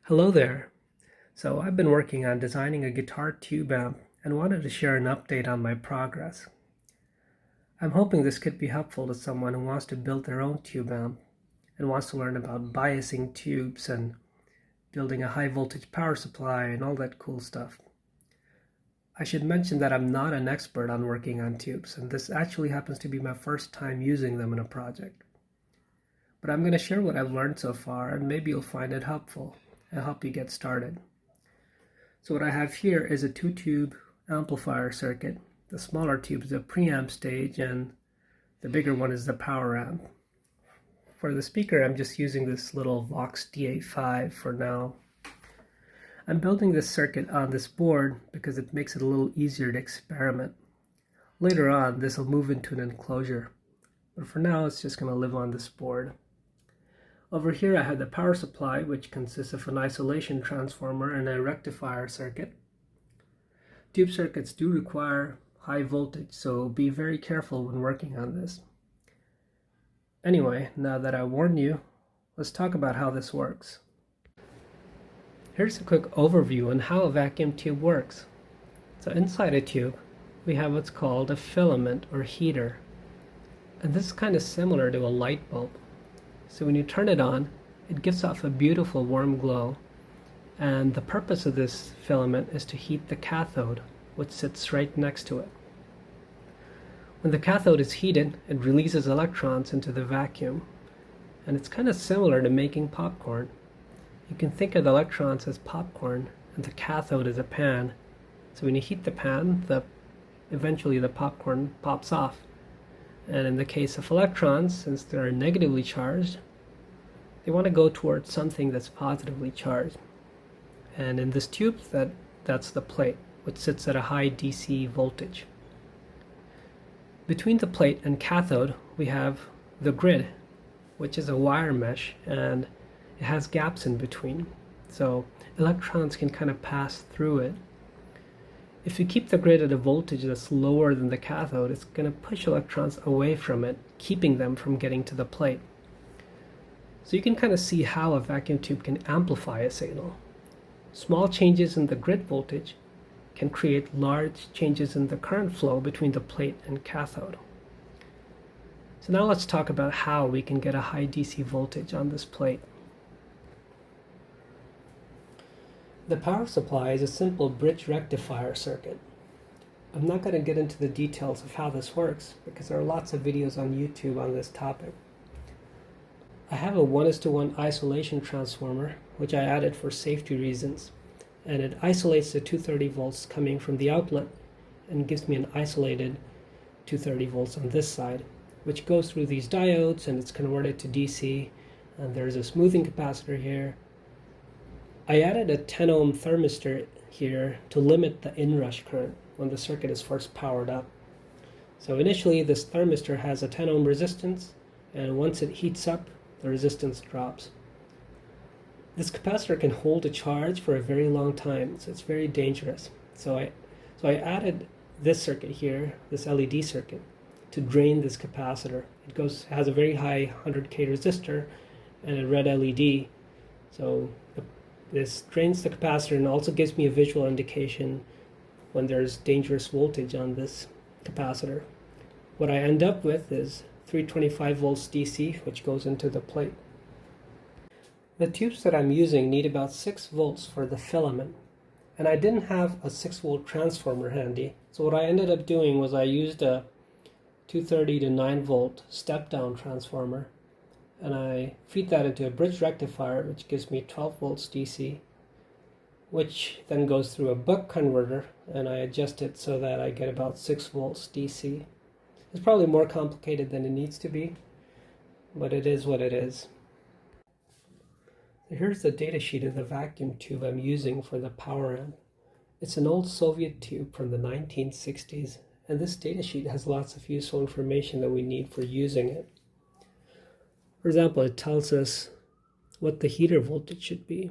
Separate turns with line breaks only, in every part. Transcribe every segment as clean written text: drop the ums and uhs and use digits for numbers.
Hello there. So I've been working on designing a guitar tube amp and wanted to share an update on my progress. I'm hoping this could be helpful to someone who wants to build their own tube amp and wants to learn about biasing tubes and building a high voltage power supply and all that cool stuff. I should mention that I'm not an expert on working on tubes, and this actually happens to be my first time using them in a project. But I'm going to share what I've learned so far, and maybe you'll find it helpful and help you get started. So what I have here is a 2-tube amplifier circuit. The smaller tube is the preamp stage, and the bigger one is the power amp. For the speaker, I'm just using this little Vox D85 for now. I'm building this circuit on this board because it makes it a little easier to experiment. Later on, this will move into an enclosure, but for now it's just going to live on this board. Over here I have the power supply, which consists of an isolation transformer and a rectifier circuit. Tube circuits do require high voltage, so be very careful when working on this. Anyway, now that I warned you, let's talk about how this works. Here's a quick overview on how a vacuum tube works. So inside a tube, we have what's called a filament or heater. And this is kind of similar to a light bulb. So when you turn it on, it gives off a beautiful warm glow. And the purpose of this filament is to heat the cathode, which sits right next to it. When the cathode is heated, it releases electrons into the vacuum. And it's kind of similar to making popcorn. You can think of the electrons as popcorn and the cathode as a pan. So when you heat the pan, eventually the popcorn pops off. And in the case of electrons, since they're negatively charged, they want to go towards something that's positively charged. And in this tube, that's the plate, which sits at a high DC voltage. Between the plate and cathode, we have the grid, which is a wire mesh, and it has gaps in between. So electrons can kind of pass through it. If you keep the grid at a voltage that's lower than the cathode, it's going to push electrons away from it, keeping them from getting to the plate. So you can kind of see how a vacuum tube can amplify a signal. Small changes in the grid voltage can create large changes in the current flow between the plate and cathode. So now let's talk about how we can get a high DC voltage on this plate. The power supply is a simple bridge rectifier circuit. I'm not going to get into the details of how this works because there are lots of videos on YouTube on this topic. I have a 1:1 isolation transformer, which I added for safety reasons, and it isolates the 230 volts coming from the outlet and gives me an isolated 230 volts on this side, which goes through these diodes and it's converted to DC, and there's a smoothing capacitor here. I added a 10 ohm thermistor here to limit the inrush current when the circuit is first powered up. So initially this thermistor has a 10 ohm resistance, and once it heats up, the resistance drops. This capacitor can hold a charge for a very long time, so it's very dangerous. So I added this circuit here, this LED circuit, to drain this capacitor. It has a very high 100K resistor and a red LED. So this drains the capacitor and also gives me a visual indication when there's dangerous voltage on this capacitor. What I end up with is 325 volts DC, which goes into the plate. The tubes that I'm using need about 6 volts for the filament. And I didn't have a 6-volt transformer handy. So what I ended up doing was I used a 230 to 9-volt step-down transformer, and I feed that into a bridge rectifier, which gives me 12 volts DC, which then goes through a buck converter, and I adjust it so that I get about 6 volts DC. It's probably more complicated than it needs to be, but it is what it is. So here's the datasheet of the vacuum tube I'm using for the power amp. It's an old Soviet tube from the 1960s, and this datasheet has lots of useful information that we need for using it. For example, it tells us what the heater voltage should be,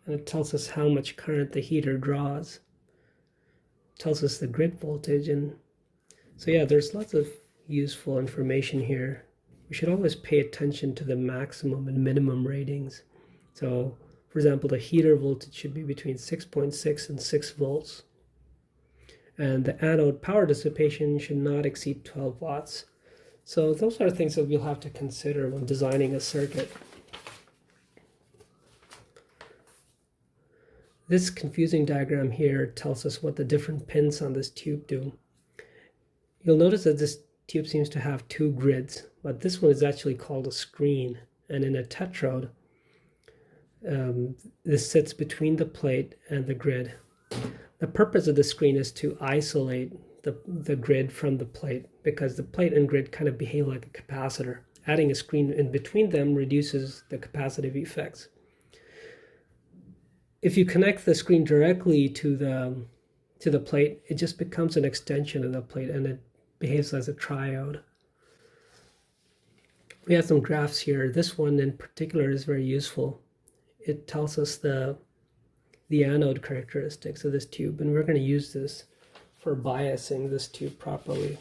and it tells us how much current the heater draws. It tells us the grid voltage, and so yeah, there's lots of useful information here. We should always pay attention to the maximum and minimum ratings. So, for example, the heater voltage should be between 6.6 and 6 volts. And the anode power dissipation should not exceed 12 watts. So those are things that we'll have to consider when designing a circuit. This confusing diagram here tells us what the different pins on this tube do. You'll notice that this tube seems to have 2 grids, but this one is actually called a screen. And in a tetrode, this sits between the plate and the grid. The purpose of the screen is to isolate the grid from the plate, because the plate and grid kind of behave like a capacitor. Adding a screen in between them reduces the capacitive effects. If you connect the screen directly to the plate, it just becomes an extension of the plate, and it behaves as a triode. We have some graphs here. This one in particular is very useful. It tells us the anode characteristics of this tube, and we're going to use this for biasing this tube properly.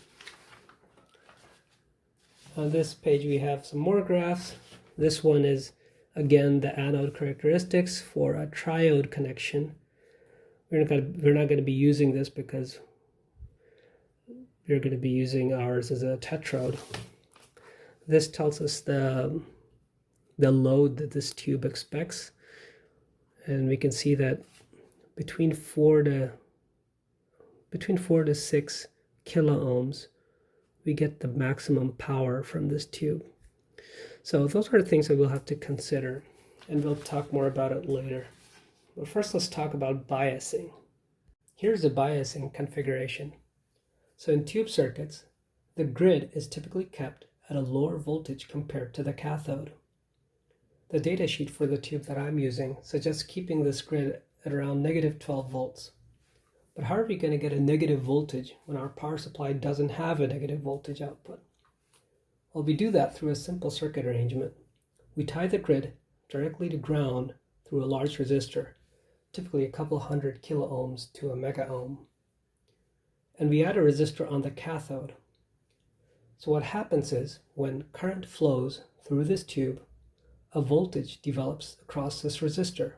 On this page we have some more graphs. This one is again the anode characteristics for a triode connection. We're not going to be using this because we're going to be using ours as a tetrode. This tells us the load that this tube expects, and we can see that between 4 to 6 kilo ohms we get the maximum power from this tube. So those are the things that we'll have to consider, and we'll talk more about it later. But first let's talk about biasing. Here's the biasing configuration. So in tube circuits, the grid is typically kept at a lower voltage compared to the cathode. The datasheet for the tube that I'm using suggests keeping this grid at around negative 12 volts. But how are we going to get a negative voltage when our power supply doesn't have a negative voltage output? Well, we do that through a simple circuit arrangement. We tie the grid directly to ground through a large resistor, typically a couple hundred kilo ohms to a mega ohm. And we add a resistor on the cathode. So what happens is, when current flows through this tube, a voltage develops across this resistor,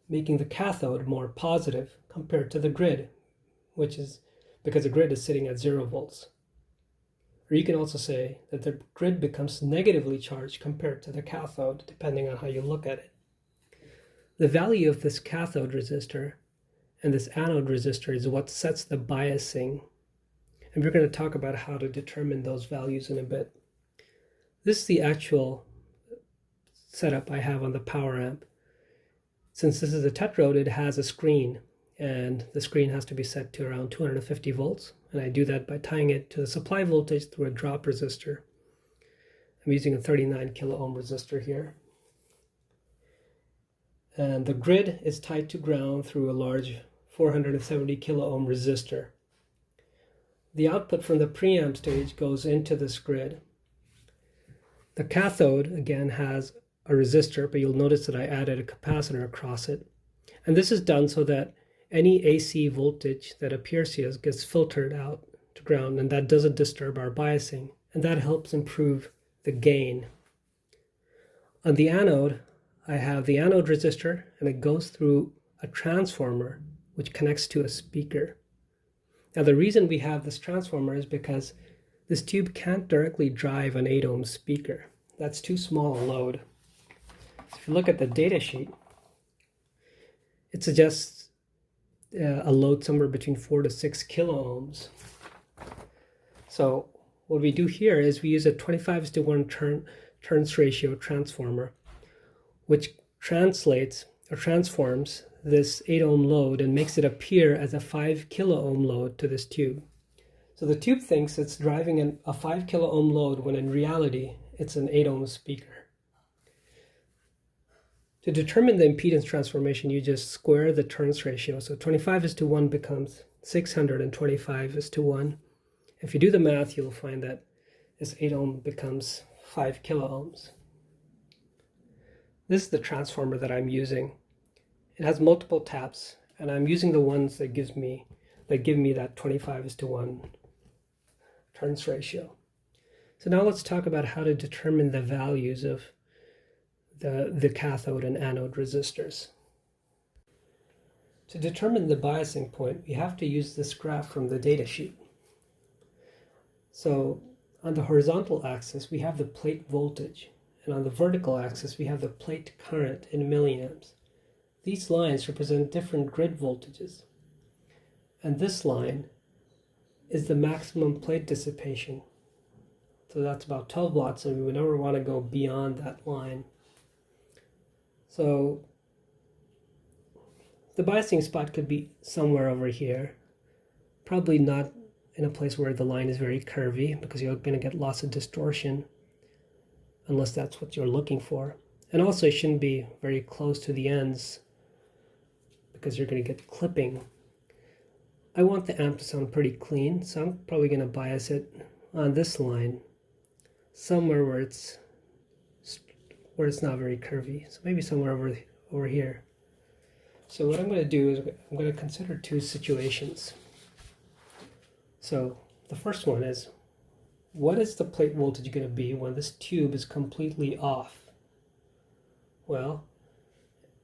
making the cathode more positive compared to the grid, which is because the grid is sitting at 0 volts. Or you can also say that the grid becomes negatively charged compared to the cathode, depending on how you look at it. The value of this cathode resistor and this anode resistor is what sets the biasing. And we're going to talk about how to determine those values in a bit. This is the actual setup I have on the power amp. Since this is a tetrode, it has a screen, and the screen has to be set to around 250 volts. And I do that by tying it to the supply voltage through a drop resistor. I'm using a 39 kilo ohm resistor here. And the grid is tied to ground through a large 470 kilo ohm resistor. The output from the preamp stage goes into this grid. The cathode, again, has a resistor, but you'll notice that I added a capacitor across it. And this is done so that any AC voltage that appears here gets filtered out to ground, and that doesn't disturb our biasing, and that helps improve the gain. On the anode, I have the anode resistor, and it goes through a transformer which connects to a speaker. Now the reason we have this transformer is because this tube can't directly drive an 8 ohm speaker. That's too small a load. So if you look at the data sheet, it suggests a load somewhere between 4 to 6 kilo ohms. So what we do here is we use a 25:1 turns ratio transformer, which translates or transforms this 8 ohm load and makes it appear as a 5 kilo ohm load to this tube. So the tube thinks it's driving a 5 kilo ohm load when in reality it's an 8 ohm speaker. To determine the impedance transformation, you just square the turns ratio. So 25:1 becomes 625:1. If you do the math, you'll find that this 8 ohm becomes 5 kilo ohms. This is the transformer that I'm using. It has multiple taps, and I'm using the ones that give me that 25:1 turns ratio. So now let's talk about how to determine the values of the cathode and anode resistors. To determine the biasing point, we have to use this graph from the datasheet. So on the horizontal axis, we have the plate voltage, and on the vertical axis, we have the plate current in milliamps. These lines represent different grid voltages, and this line is the maximum plate dissipation. So that's about 12 watts, and we would never want to go beyond that line. So the biasing spot could be somewhere over here, probably not in a place where the line is very curvy, because you're going to get lots of distortion unless that's what you're looking for. And also it shouldn't be very close to the ends because you're going to get clipping. I want the amp to sound pretty clean, so I'm probably going to bias it on this line, somewhere where it's not very curvy. So maybe somewhere over here. So what I'm going to do is I'm going to consider two situations. So the first one is, what is the plate voltage going to be when this tube is completely off? Well,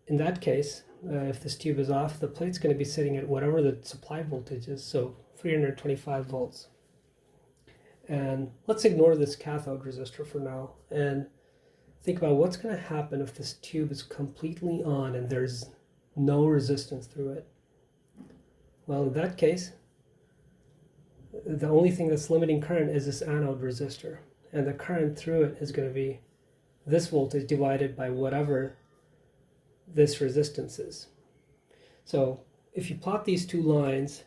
in that case, if this tube is off, the plate's going to be sitting at whatever the supply voltage is, so 325 volts. And let's ignore this cathode resistor for now and think about what's going to happen if this tube is completely on and there's no resistance through it. Well, in that case, the only thing that's limiting current is this anode resistor, and the current through it is going to be this voltage divided by whatever this resistance is. So if you plot these two lines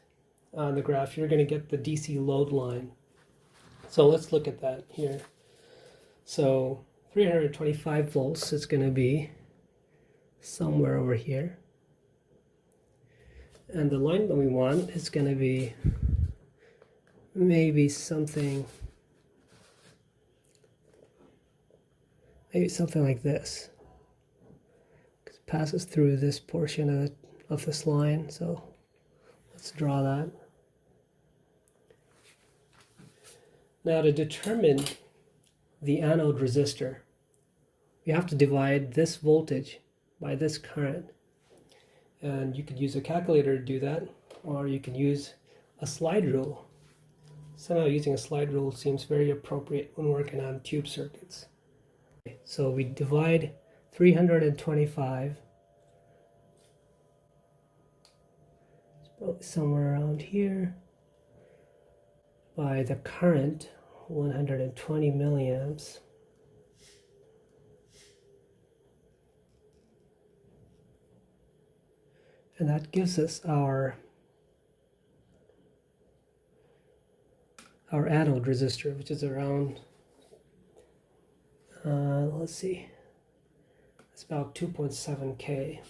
on the graph, you're going to get the DC load line. So let's look at that here. So 325 volts is going to be somewhere over here, and the line that we want is going to be maybe something like this, because it passes through this portion of this line. So let's draw that. Now to determine the anode resistor, we have to divide this voltage by this current, and you could use a calculator to do that, or you can use a slide rule. Somehow using a slide rule seems very appropriate when working on tube circuits. So we divide 325, it's probably somewhere around here, by the current 120 milliamps. And that gives us our anode resistor, which is around, let's see, it's about 2.7K.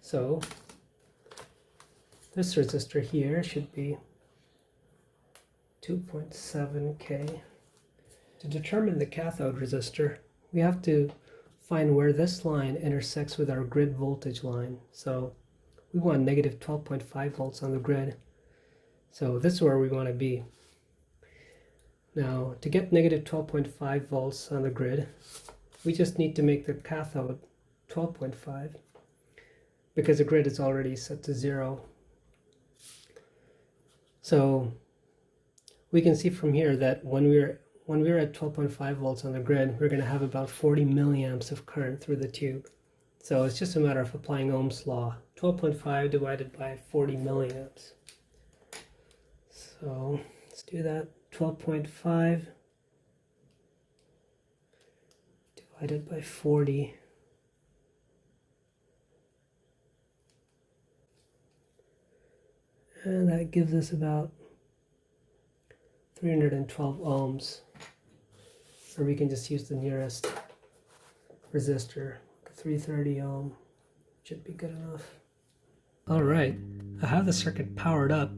So this resistor here should be 2.7K. To determine the cathode resistor, we have to find where this line intersects with our grid voltage line. So we want negative 12.5 volts on the grid. So this is where we want to be. Now, to get negative 12.5 volts on the grid, we just need to make the cathode 12.5, because the grid is already set to 0. So we can see from here that when we're at 12.5 volts on the grid, we're going to have about 40 milliamps of current through the tube. So it's just a matter of applying Ohm's law. 12.5 divided by 40 milliamps. So let's do that. 12.5 divided by 40. And that gives us about 312 ohms. Or we can just use the nearest resistor. 330 ohm should be good enough. Alright, I have the circuit powered up.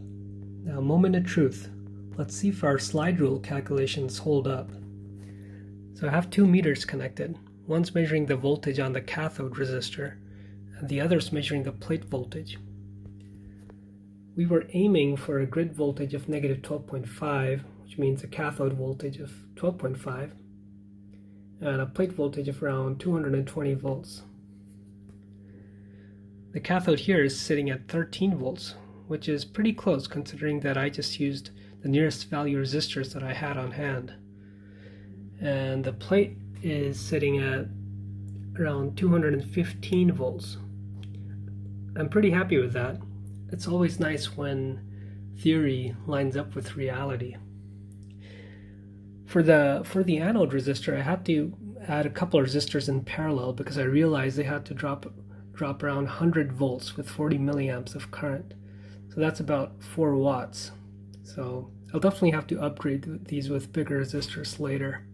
Now, moment of truth. Let's see if our slide rule calculations hold up. So I have two meters connected. One's measuring the voltage on the cathode resistor, and the other's measuring the plate voltage. We were aiming for a grid voltage of negative 12.5, which means a cathode voltage of 12.5, and a plate voltage of around 220 volts. The cathode here is sitting at 13 volts, which is pretty close considering that I just used the nearest value resistors that I had on hand. And the plate is sitting at around 215 volts. I'm pretty happy with that. It's always nice when theory lines up with reality. For the anode resistor, I had to add a couple of resistors in parallel because I realized they had to drop around 100 volts with 40 milliamps of current. So that's about 4 watts. So I'll definitely have to upgrade these with bigger resistors later.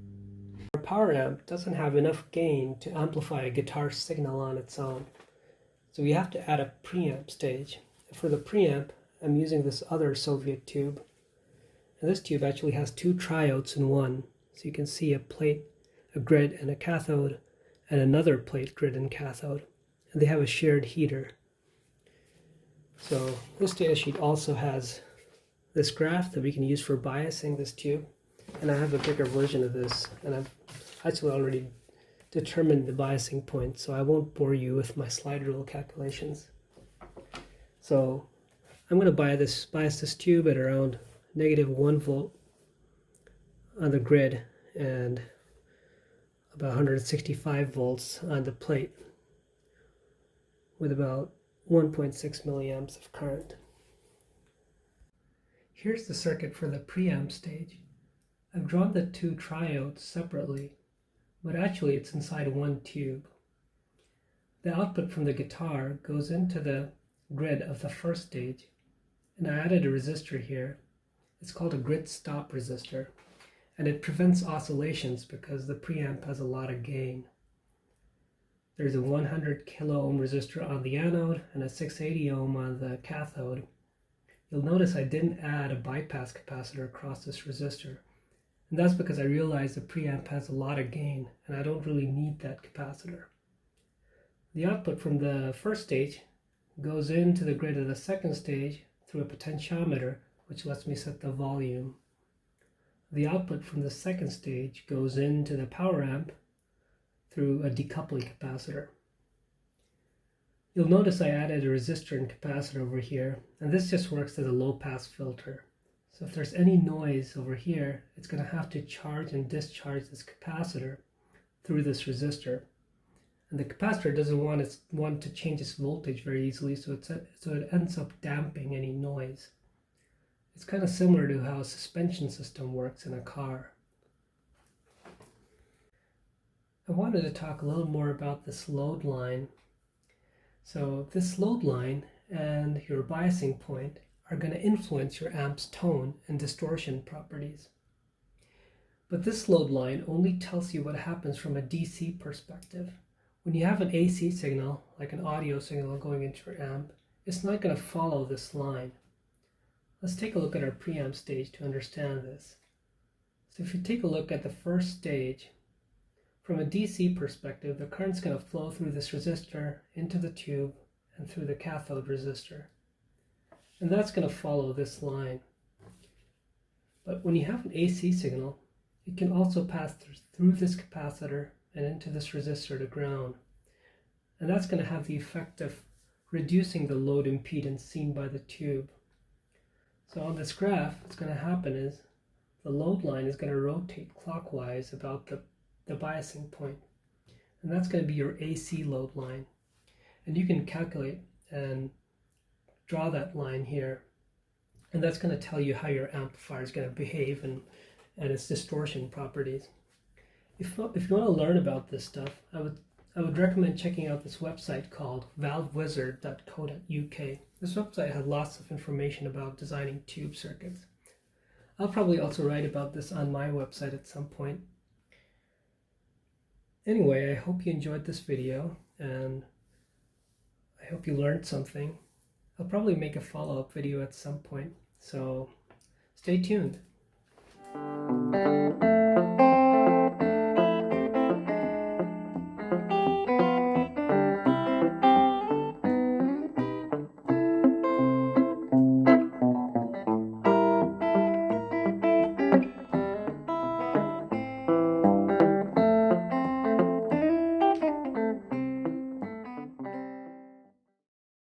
Our power amp doesn't have enough gain to amplify a guitar signal on its own. So we have to add a preamp stage. For the preamp, I'm using this other Soviet tube. And this tube actually has two triodes in one. So you can see a plate, a grid, and a cathode, and another plate, grid, and cathode. And they have a shared heater. So this datasheet also has this graph that we can use for biasing this tube. And I have a bigger version of this, and I've actually already determined the biasing point, so I won't bore you with my slide rule calculations. So I'm going to bias this tube at around negative 1 volt on the grid and about 165 volts on the plate with about 1.6 milliamps of current. Here's the circuit for the preamp stage. I've drawn the two triodes separately, but actually it's inside one tube. The output from the guitar goes into the grid of the first stage, and I added a resistor here. It's called a grid stop resistor, and it prevents oscillations because the preamp has a lot of gain. There's a 100 kilo ohm resistor on the anode and a 680 ohm on the cathode. You'll notice I didn't add a bypass capacitor across this resistor, and that's because I realized the preamp has a lot of gain and I don't really need that capacitor. The output from the first stage goes into the grid of the second stage through a potentiometer, which lets me set the volume. The output from the second stage goes into the power amp through a decoupling capacitor. You'll notice I added a resistor and capacitor over here, and this just works as a low-pass filter. So if there's any noise over here, it's going to have to charge and discharge this capacitor through this resistor. And the capacitor doesn't want to change its voltage very easily, so it ends up damping any noise. It's kind of similar to how a suspension system works in a car. I wanted to talk a little more about this load line. So this load line and your biasing point are going to influence your amp's tone and distortion properties. But this load line only tells you what happens from a DC perspective. When you have an AC signal, like an audio signal going into your amp, it's not going to follow this line. Let's take a look at our preamp stage to understand this. So if you take a look at the first stage, from a DC perspective, the current's going to flow through this resistor into the tube and through the cathode resistor. And that's going to follow this line. But when you have an AC signal, it can also pass through this capacitor and into this resistor to ground. And that's going to have the effect of reducing the load impedance seen by the tube. So on this graph, what's going to happen is the load line is going to rotate clockwise about the biasing point. And that's going to be your AC load line. And you can calculate and draw that line here, and that's going to tell you how your amplifier is going to behave and its distortion properties. If you want to learn about this stuff, I would recommend checking out this website called valvewizard.co.uk. This website has lots of information about designing tube circuits. I'll probably also write about this on my website at some point. Anyway, I hope you enjoyed this video, and I hope you learned something. I'll probably make a follow-up video at some point, so stay tuned.